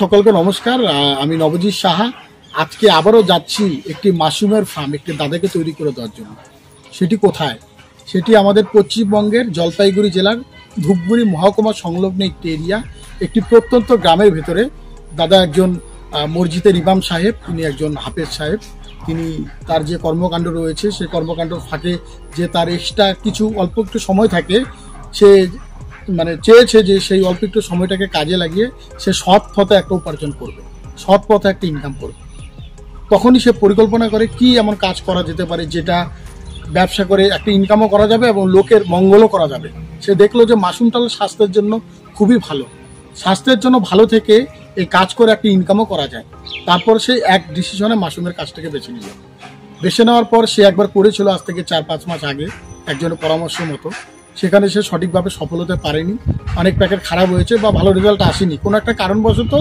সকলকে নমস্কার। আমি নবজিৎ সাহা। আজকে আবারও যাচ্ছি একটি মাশরুমের ফার্ম একটি দাদাকে তৈরি করে দেওয়ার জন্য। সেটি কোথায়? সেটি আমাদের পশ্চিমবঙ্গের জলপাইগুড়ি জেলার ধূপগুড়ি মহকুমা সংলগ্ন একটি এরিয়া, একটি প্রত্যন্ত গ্রামের ভেতরে। দাদা একজন মসজিদের ইমাম সাহেব, তিনি একজন হাফেজ সাহেব। তিনি তার যে কর্মকাণ্ড রয়েছে সেই কর্মকাণ্ডের ফাঁকে যে তার এক্সট্রা কিছু অল্প একটু সময় থাকে, সে চেয়েছে যে সেই অল্প একটু সময়টাকে কাজে লাগিয়ে সে সৎ পথে একটা উপার্জন করবে, সৎ পথে একটা ইনকাম করবে। তখনই সে পরিকল্পনা করে কি এমন কাজ করা যেতে পারে যেটা ব্যবসা করে একটা ইনকামও করা যাবে এবং লোকের মঙ্গলও করা যাবে। সে দেখলো যে মাশরুমটা স্বাস্থ্যের জন্য খুবই ভালো, স্বাস্থ্যের জন্য ভালো থেকে এই কাজ করে একটা ইনকামও করা যায়। তারপর সে এক ডিসিশনে মাশরুমের কাজটাকে বেছে নিল। বেছে নেওয়ার পর সে একবার করেছিল আজ থেকে 4-5 মাস আগে একজনের পরামর্শ মতো। সেখানে সে সঠিকভাবে সফল হতে পারেনি, অনেক প্যাকেট খারাপ হয়েছে বা ভালো রেজাল্ট আসেনি, কোনো একটা কারণবশত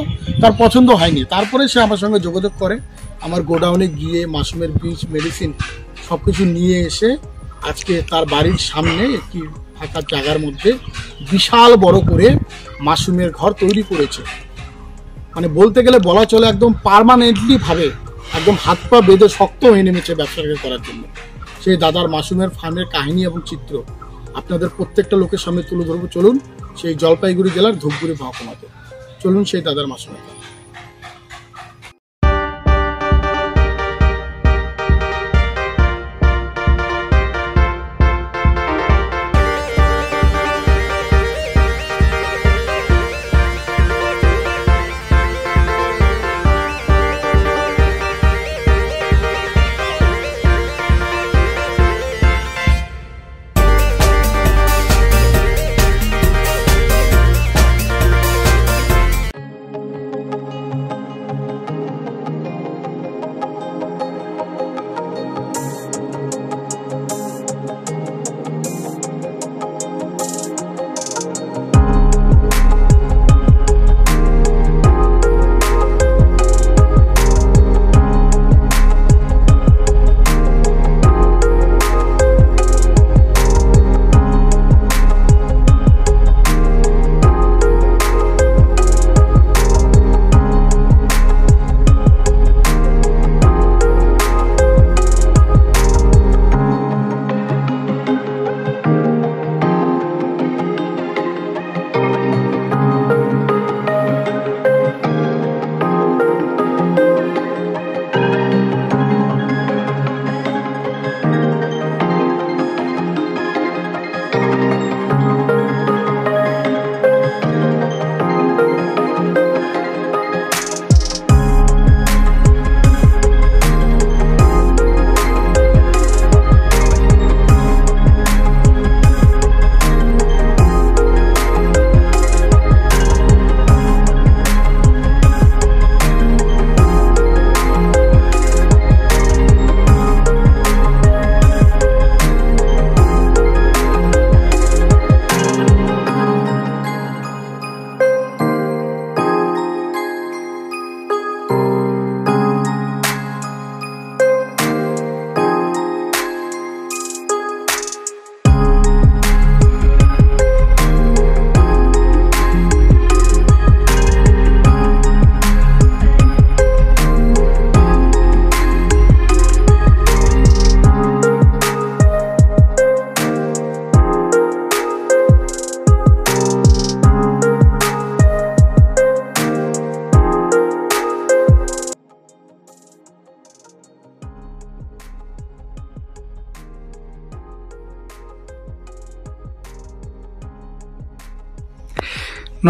তার পছন্দ হয়নি। তারপরে সে আমার সঙ্গে যোগাযোগ করে, আমার গোডাউনে গিয়ে মাশরুমের বীজ, মেডিসিন সব কিছু নিয়ে এসে আজকে তার বাড়ির সামনে একটি ফাঁকা জায়গার মধ্যে বিশাল বড় করে মাশরুমের ঘর তৈরি করেছে। বলতে গেলে বলা চলে একদম পার্মানেন্টলি ভাবে একদম হাত পা বেঁধে শক্ত হয়ে নেমেছে ব্যবসাকে করার জন্য। সেই দাদার মাশরুমের ফার্মের কাহিনী এবং চিত্র আপনাদের প্রত্যেকটা লোকের সামনে তুলে ধরবো। চলুন সেই জলপাইগুড়ি জেলার ধূপগুড়ি মহকুমাতে, চলুন সেই দাদার মাশরুমের।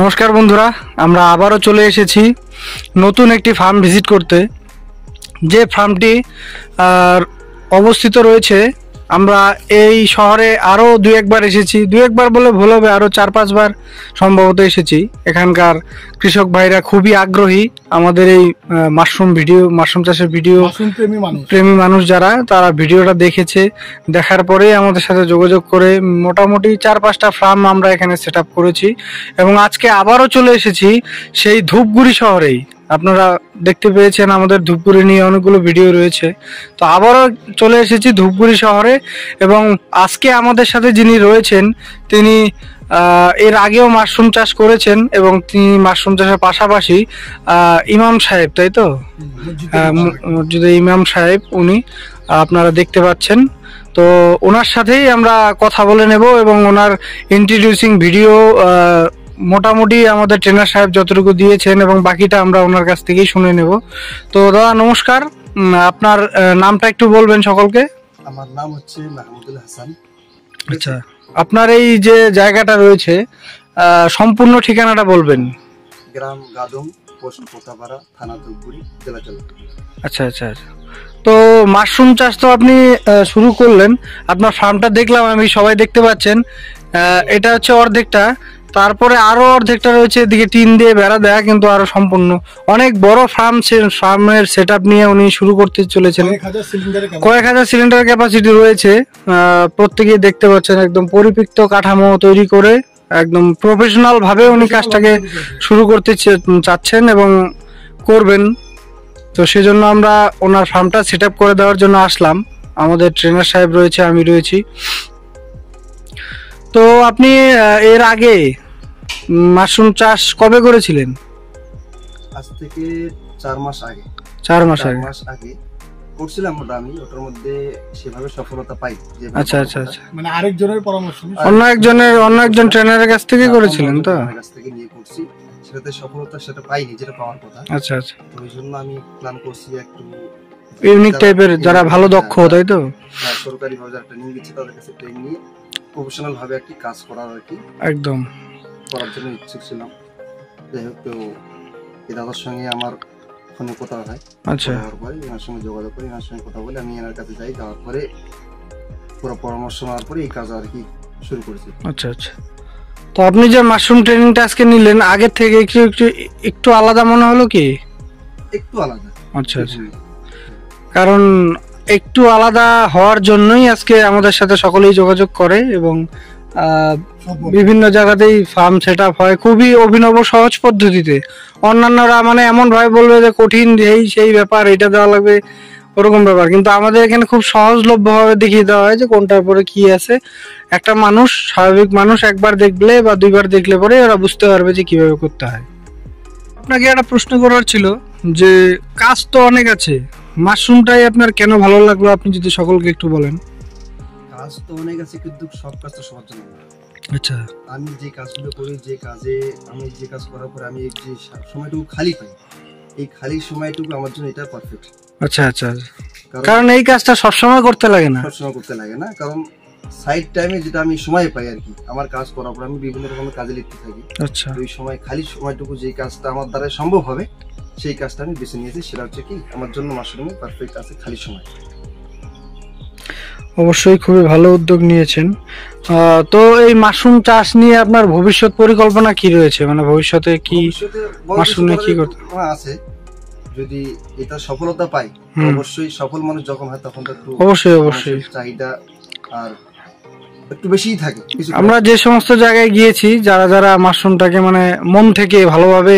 নমস্কার বন্ধুরা, আমরা আবারও চলে এসেছি নতুন একটি ফার্ম ভিজিট করতে। যে ফার্মটি অবস্থিত রয়েছে আমরা এই শহরে আরো দুই একবার এসেছি, দুই একবার বলে ভুল হবে, আরো 4-5 বার সম্ভবত এসেছি। এখানকার কৃষক ভাইরা খুবই আগ্রহী আমাদের এই মাশরুম চাষের ভিডিও প্রেমী মানুষ যারা, তারা ভিডিওটা দেখেছে, দেখার পরেই আমাদের সাথে যোগাযোগ করে মোটামুটি 4-5টা ফার্ম আমরা এখানে সেট আপ করেছি এবং আজকে আবারও চলে এসেছি সেই ধূপগুড়ি শহরেই। আপনারা দেখতে পেয়েছেন আমাদের ধূপগুড়ি নিয়ে অনেকগুলো ভিডিও রয়েছে, তো আবারও চলে এসেছি ধূপগুড়ি শহরে। এবং আজকে আমাদের সাথে যিনি রয়েছেন তিনি এর আগেও মাশরুম চাষ করেছেন এবং তিনি মাশরুম চাষের পাশাপাশি ইমাম সাহেব, তাই তো? মসজিদের ইমাম সাহেব উনি, আপনারা দেখতে পাচ্ছেন। তো ওনার সাথেই আমরা কথা বলে নেব এবং ওনার ইন্ট্রোডিউসিং ভিডিও মোটামুটি আমাদের ট্রেনার সাহেব যতটুকু দিয়েছেন এবং বাকিটা আমরা ওনার কাছ থেকেই শুনে নেব। তো দাদা নমস্কার, আপনার নামটা একটু বলবেন সকলকে। আমার নাম হচ্ছে মাহমুদুল হাসান। আচ্ছা, আপনার এই যে জায়গাটা রয়েছে সম্পূর্ণ ঠিকানাটা বলবেন। গ্রাম গাদম, পোস্ট কোটাপাড়া, থানা ধূপগুড়ি, জেলা জলপাইগুড়ি। আচ্ছা আচ্ছা আচ্ছা। তো মাশরুম চাষ তো আপনি শুরু করলেন, আপনার ফার্মটা দেখলাম আমি, সবাই দেখতে পাচ্ছেন। এটা হচ্ছে অর্ধেকটা, তারপরে আরো অর্ধেকটা রয়েছে এদিকে টিন দিয়ে বেড়া দেয়া, কিন্তু আরো সম্পূর্ণ অনেক বড় ফার্মের সেট আপ নিয়ে উনি শুরু করতে চলেছেন। কয়েক হাজার সিলিন্ডার ক্যাপাসিটি রয়েছে, প্রত্যেকেই দেখতে পাচ্ছেন একদম পরিপৃক্ত কাঠামো তৈরি করে একদম প্রফেশনাল ভাবে উনি কাজটাকে শুরু করতে চাচ্ছেন এবং করবেন। তো সেজন্য আমরা ওনার ফার্মটা সেট আপ করে দেওয়ার জন্য আসলাম। আমাদের ট্রেনার সাহেব রয়েছে, আমি রয়েছি। তো আপনি এর আগে মাশরুম চাষ কবে করেছিলেন? আজ থেকে 4 মাস আগে। 4 মাস আগে করছিলাম আমি, ওটার মধ্যে সেভাবে সফলতা পাই। আচ্ছা আচ্ছা আচ্ছা, মানে আরেকজনের পরামর্শ, অন্য একজন ট্রেনারের কাছ থেকে করেছিলেন তো? কাছ থেকে নিয়ে করছি, সেটাতে সফলতা সেটা পাইনি যেটা পাওয়ার কথা। আচ্ছা আচ্ছা, তো ওই জন্য আমি প্ল্যান করছি একটু ইউনিক টাইপের, যারা ভালো দক্ষ, তাই তো? সরকারি ভাবে যারা ট্রেনিং দিচ্ছে তাদের কাছে ট্রেনিং নিয়ে প্রফেশনাল ভাবে একটি কাজ করার আর কি একদম করার জন্য ইচ্ছুক ছিলাম। যাই হোক, তো এই দাদার সঙ্গে আমার ফোনে কথা হয়। আচ্ছা, পরে এনার সঙ্গে যোগাযোগ করি, এনার সঙ্গে কথা বলে আমি এনার কাছে যাই, যাওয়ার পরে পুরো পরামর্শ নেওয়ার পরে এই কাজ আর কি শুরু করেছি। আচ্ছা আচ্ছা। তো আপনি যে মাশরুম ট্রেনিংটা আজকে নিলেন, আগের থেকে একটু আলাদা মনে হলো কি? একটু আলাদা। আচ্ছা আচ্ছা, কারণ একটু আলাদা হওয়ার জন্যই আজকে আমাদের সাথে সকলেই যোগাযোগ করে এবং বিভিন্ন জায়গাতেই ফার্ম সেট আপ হয় খুবই অভিনব সহজ পদ্ধতিতে। অন্যান্যরা মানে এমন ভাবে বলবে যে কঠিন, সেই ব্যাপার, এটা দেওয়া লাগবে, ওরকম ব্যাপার, কিন্তু আমাদের এখানে খুব সহজলভ্য ভাবে দেখিয়ে দেওয়া হয় যে কোনটার পরে কি আছে। একটা মানুষ, স্বাভাবিক মানুষ একবার দেখলে বা দুইবার দেখলে পরে ওরা বুঝতে পারবে যে কিভাবে করতে হয়। আপনাকে একটা প্রশ্ন করার ছিল যে কাজ তো অনেক আছে, মাশরুমটাই আপনার কেন ভালো লাগলো, আপনি যদি সকলকে একটু বলেন। কাজ তো অনেক আছে, কিন্তু সব কাজ তো সবার জন্য না। আচ্ছা, আমি যে কাজগুলো করি, আমি যে কাজ করার পরে আমি যে সময়টুকু খালি পাই, এই খালি সময়টুকু আমার জন্য এটা পারফেক্ট। আচ্ছা আচ্ছা, কারণ এই কাজটা সবসময় করতে লাগে না। কারণ সাইড টাইমে যেটা আমি সময় পাই আর কি, আমার কাজ করার পর আমি বিভিন্ন রকমের কাজে লিপ্ত থাকি। আচ্ছা, ওই সময় খালি সময়টুকু যে কাজটা আমার দ্বারা সম্ভব হবে সেই কাজটা আমি বেছে নিয়েছি। সেটা হচ্ছে কি, আমার জন্য মাশরুমে পারফেক্ট আছে খালি সময়। অবশ্যই খুবই ভালো উদ্যোগ নিয়েছেন। তো এই মাশরুম চাষ নিয়ে আপনার ভবিষ্যৎ পরিকল্পনা কি রয়েছে, মানে ভবিষ্যতে কি মাশরুম নিয়ে কি করতে আছে? যদি এটা সফলতা পাই, অবশ্যই সফল মানুষ যখন হয় তখন তো একটু অবশ্যই চাহিদা আর একটু বেশিই থাকে। আমরা যে সমস্ত জায়গায় গিয়েছি, যারা মাশরুমটাকে মানে মন থেকে ভালোভাবে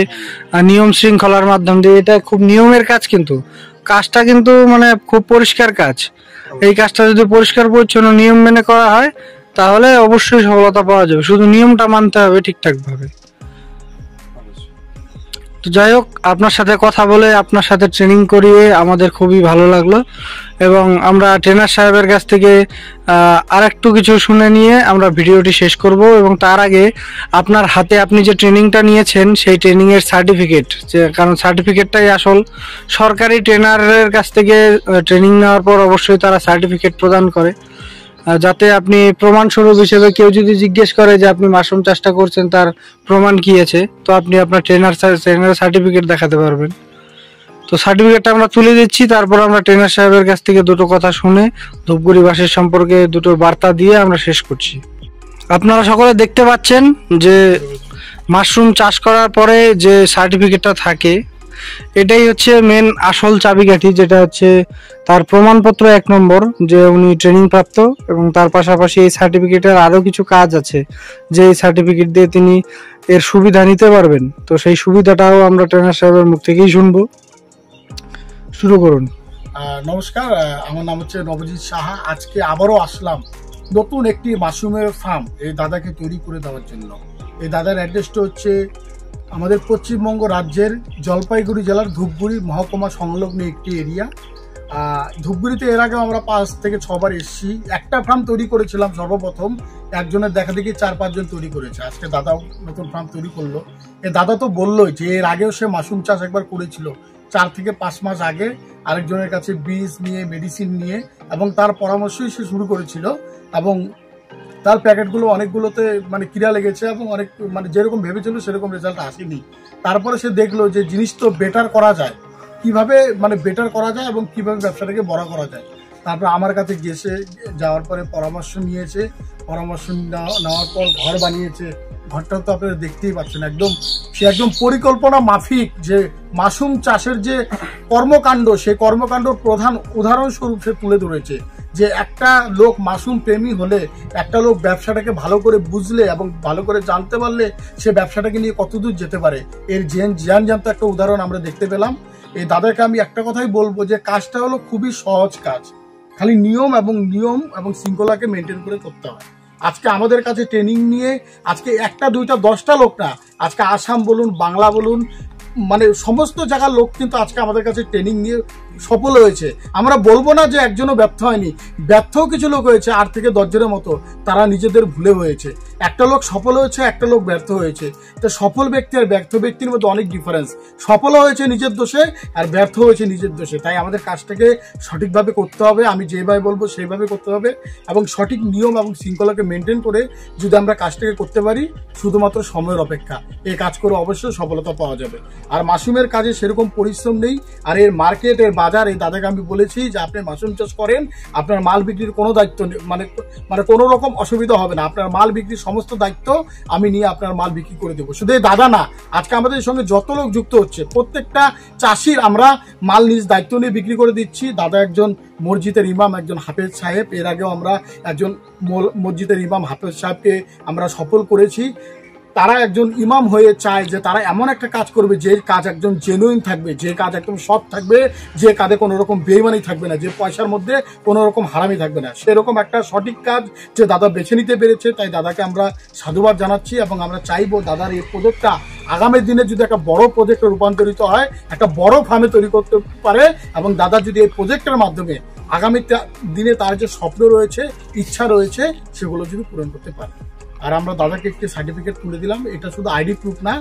নিয়ম শৃঙ্খলার মাধ্যম দিয়ে, এটা খুব নিয়মের কাজ, কিন্তু কাজটা কিন্তু মানে খুব পরিষ্কার কাজ। এই কাজটা যদি পরিষ্কার পরিচ্ছন্ন নিয়ম মেনে করা হয় তাহলে অবশ্যই সফলতা পাওয়া যাবে, শুধু নিয়মটা মানতে হবে ঠিকঠাক ভাবে। তো যাই হোক, আপনার সাথে কথা বলে, আপনার সাথে ট্রেনিং করিয়ে আমাদের খুবই ভালো লাগলো এবং আমরা ট্রেনার সাহেবের কাছ থেকে আর একটু কিছু শুনে নিয়ে আমরা ভিডিওটি শেষ করব। এবং তার আগে আপনার হাতে আপনি যে ট্রেনিংটা নিয়েছেন সেই ট্রেনিংয়ের সার্টিফিকেট, কারণ সার্টিফিকেটটাই আসল। সরকারি ট্রেনারের কাছ থেকে ট্রেনিং নেওয়ার পর অবশ্যই তারা সার্টিফিকেট প্রদান করে, যাতে আপনি প্রমাণস্বরূপ হিসেবে কেউ যদি জিজ্ঞেস করে যে আপনি মাশরুম চাষটা করছেন, তার প্রমাণ কি আছে, তো আপনি আপনার ট্রেনার সার্টিফিকেট দেখাতে পারবেন। তো সার্টিফিকেটটা আমরা তুলে দিচ্ছি, তারপর আমরা ট্রেনার সাহেবের কাছ থেকে দুটো কথা শুনে ধূপগুড়ি বাসের সম্পর্কে দুটো বার্তা দিয়ে আমরা শেষ করছি। আপনারা সকলে দেখতে পাচ্ছেন যে মাশরুম চাষ করার পরে যে সার্টিফিকেটটা থাকে, এটাই হচ্ছে মেন আসল চাবিকাঠি, যেটা হচ্ছে তার প্রমাণপত্র 1 নম্বর যে উনি ট্রেনিং প্রাপ্ত, এবং তার পাশাপাশি এই সার্টিফিকেটের আরও কিছু কাজ আছে যে এই সার্টিফিকেট দিয়ে তিনি এর সুবিধা নিতে পারবেন। তো সেই সুবিধাটাও আমরা ট্রেনার সাহেবের মুখ থেকেই শুনবো। শুরু করুন। নমস্কার, আমার নাম হচ্ছে নবজিৎ সাহা। আজকে আবারও আসলাম নতুন একটি মাশরুমের ফার্ম এই দাদাকে তৈরি করে দেওয়ার জন্য। এই দাদার অ্যাড্রেসটা হচ্ছে আমাদের পশ্চিমবঙ্গ রাজ্যের জলপাইগুড়ি জেলার ধূপগুড়ি মহকুমা সংলগ্ন একটি এরিয়া। ধূপগুড়িতে এর আগে আমরা 5 থেকে 6 বার এসেছি। একটা ফার্ম তৈরি করেছিলাম সর্বপ্রথম, একজনের দেখা দেখি 4-5 জন তৈরি করেছে। আজকে দাদাও নতুন ফার্ম তৈরি করলো। এই দাদা তো বললোই যে এর আগেও সে মাশরুম চাষ একবার করেছিল 4 থেকে 5 মাস আগে, আরেকজনের কাছে বীজ নিয়ে, মেডিসিন নিয়ে, এবং তার পরামর্শই সে শুরু করেছিল। এবং তার প্যাকেটগুলো অনেকগুলোতে মানে কিরা লেগেছে এবং অনেক মানে যেরকম ভেবেছিল সেরকম রেজাল্ট আসেনি। তারপরে সে দেখলো যে জিনিস তো বেটার করা যায়, কিভাবে মানে বেটার করা যায় এবং কিভাবে ব্যবসাটাকে বড় করা যায়। তারপর আমার কাছে যাওয়ার পরে পরামর্শ নিয়েছে, পরামর্শ নেওয়ার পর ঘর বানিয়েছে। ঘরটা তো আপনারা দেখতেই পাচ্ছেন, সে একদম পরিকল্পনা মাফিক যে মাশরুম চাষের যে কর্মকাণ্ড, সেই কর্মকাণ্ডর প্রধান উদাহরণস্বরূপ সে তুলে ধরেছে যে একটা লোক মাশরুম প্রেমী হলে, একটা লোক ব্যবসাটাকে ভালো করে বুঝলে এবং ভালো করে জানতে পারলে সে ব্যবসাটাকে নিয়ে কতদূর যেতে পারে, এর জ্ঞানজান্ত একটা উদাহরণ আমরা দেখতে পেলাম। এই দাদাকে আমি একটা কথাই বলবো যে কাজটা হলো খুবই সহজ কাজ, খালি নিয়ম এবং শৃঙ্খলাকে মেনটেন করে করতে হয়। আজকে আমাদের কাছে ট্রেনিং নিয়ে আজকে 1টা 2টা 10টা লোক না, আজকে আসাম বলুন, বাংলা বলুন, মানে সমস্ত জায়গার লোক কিন্তু আজকে আমাদের কাছে ট্রেনিং নিয়ে সফল হয়েছে। আমরা বলবো না যে একজনও ব্যর্থ হয়নি, ব্যর্থও কিছু লোক হয়েছে 8 থেকে 10 জনের মতো, তারা নিজেদের ভুলে হয়েছে। একটা লোক সফল হয়েছে, একটা লোক ব্যর্থ হয়েছে। তো সফল ব্যক্তি আর ব্যর্থ ব্যক্তির মধ্যে অনেক ডিফারেন্স। সফল হয়েছে নিজের দোষে আর ব্যর্থ হয়েছে নিজের দোষে। তাই আমাদের কাজটাকে সঠিকভাবে করতে হবে, আমি যেভাবে বলবো সেইভাবে করতে হবে, এবং সঠিক নিয়ম এবং শৃঙ্খলাকে মেনটেন করে যদি আমরা কাজটাকে করতে পারি, শুধুমাত্র সময়ের অপেক্ষা। এই কাজ করে অবশ্যই সফলতা পাওয়া যাবে। আর মাশরুমের কাজে সেরকম পরিশ্রম নেই। আর এর মার্কেট, এর বাজার, এই দাদাকে আমি বলেছি যে আপনি মাশরুম চাষ করেন, আপনার মাল বিক্রির কোনো দায়িত্ব নেই, মানে কোনো রকম অসুবিধা হবে না। আপনার মাল বিক্রির সমস্ত দায়িত্ব আমি নিয়ে আপনার মাল বিক্রি করে দেবো। শুধু এই দাদা না, আজকে আমাদের সঙ্গে যত লোক যুক্ত হচ্ছে প্রত্যেকটা চাষির আমরা মাল নিজ দায়িত্ব নিয়ে বিক্রি করে দিচ্ছি। দাদা একজন মসজিদের ইমাম, একজন হাফেজ সাহেব। এর আগেও আমরা একজন মসজিদের ইমাম হাফেজ সাহেবকে আমরা সফল করেছি। তারা একজন ইমাম হয়ে চায় যে তারা এমন একটা কাজ করবে যে কাজ একজন জেনুইন থাকবে, যে কাজ একদম সৎ থাকবে, যে কাজে কোনো রকম বেইমানি থাকবে না, যে পয়সার মধ্যে কোনো রকম হারামি থাকবে না। সেরকম একটা সঠিক কাজ যে দাদা বেছে নিতে পেরেছে, তাই দাদাকে আমরা সাধুবাদ জানাচ্ছি। এবং আমরা চাইবো দাদার এই প্রজেক্টটা আগামী দিনে যদি একটা বড় প্রজেক্টে রূপান্তরিত হয়, একটা বড় ফার্মে তৈরি করতে পারে, এবং দাদা যদি এই প্রজেক্টের মাধ্যমে আগামী দিনে তার যে স্বপ্ন রয়েছে, ইচ্ছা রয়েছে, সেগুলো যদি পূরণ করতে পারে। আর আমরা দাদাকে একটি সার্টিফিকেট তুলে দিলাম। এটা শুধু আইডি প্রুফ না,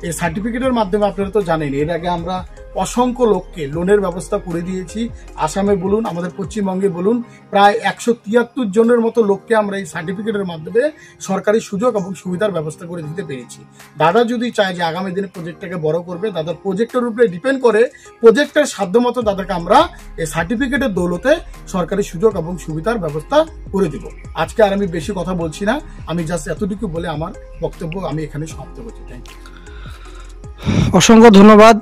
এই সার্টিফিকেটের মাধ্যমে আপনারা তো জানেন এর আগে আমরা অসংখ্য লোককে লোনের ব্যবস্থা করে দিয়েছি। আসামে বলুন, আমাদের পশ্চিমবঙ্গে বলুন, প্রায় 173 জনের মতো লোককে আমরা এই সার্টিফিকেটের মাধ্যমে সরকারি সুযোগ এবং সুবিধার ব্যবস্থা করে দিতে পেরেছি। দাদা যদি চায় যে আগামী দিনে প্রজেক্টটাকে বড় করবে, দাদার প্রজেক্টের উপরে ডিপেন্ড করে, প্রজেক্টের সাধ্যমতো দাদাকে আমরা এই সার্টিফিকেটের দৌলতে সরকারি সুযোগ এবং সুবিধার ব্যবস্থা করে দিব। আজকে আর আমি বেশি কথা বলছি না, আমি জাস্ট এতটুকু বলে আমার বক্তব্য আমি এখানে সমাপ্ত করছি। Thank you. অসংখ্য ধন্যবাদ।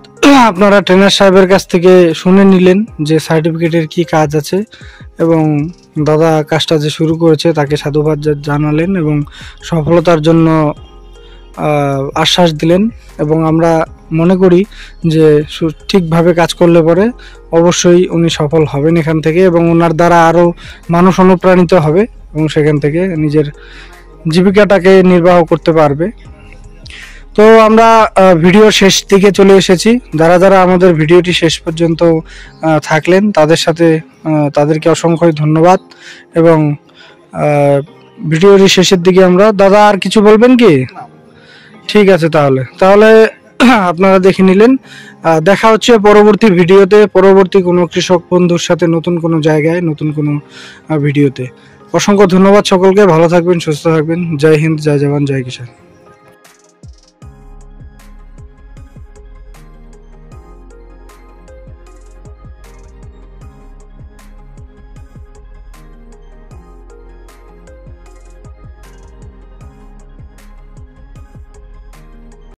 আপনারা ট্রেনার সাহেবের কাছ থেকে শুনে নিলেন যে সার্টিফিকেটের কি কাজ আছে, এবং দাদা কাজটা যে শুরু করেছে তাকে সাধুবাদ জানালেন এবং সফলতার জন্য আশ্বাস দিলেন। এবং আমরা মনে করি যে ঠিকভাবে কাজ করলে পরে অবশ্যই উনি সফল হবেন এখান থেকে, এবং ওনার দ্বারা আরও মানুষ অনুপ্রাণিত হবে এবং সেখান থেকে নিজের জীবিকাটাকে নির্বাহ করতে পারবে। তো আমরা ভিডিওর শেষ দিকে চলে এসেছি। যারা যারা আমাদের ভিডিওটি শেষ পর্যন্ত থাকলেন তাদেরকে অসংখ্য ধন্যবাদ। এবং ভিডিওর শেষের দিকে আমরা, দাদা আর কিছু বলবেন কি? ঠিক আছে, তাহলে আপনারা দেখে নিলেন। দেখা হচ্ছে পরবর্তী ভিডিওতে, পরবর্তী কোনো কৃষক বন্ধুর সাথে, নতুন কোনো জায়গায়, নতুন কোনো ভিডিওতে। অসংখ্য ধন্যবাদ সকলকে। ভালো থাকবেন, সুস্থ থাকবেন। জয় হিন্দ, জয় জওয়ান, জয় কিষান।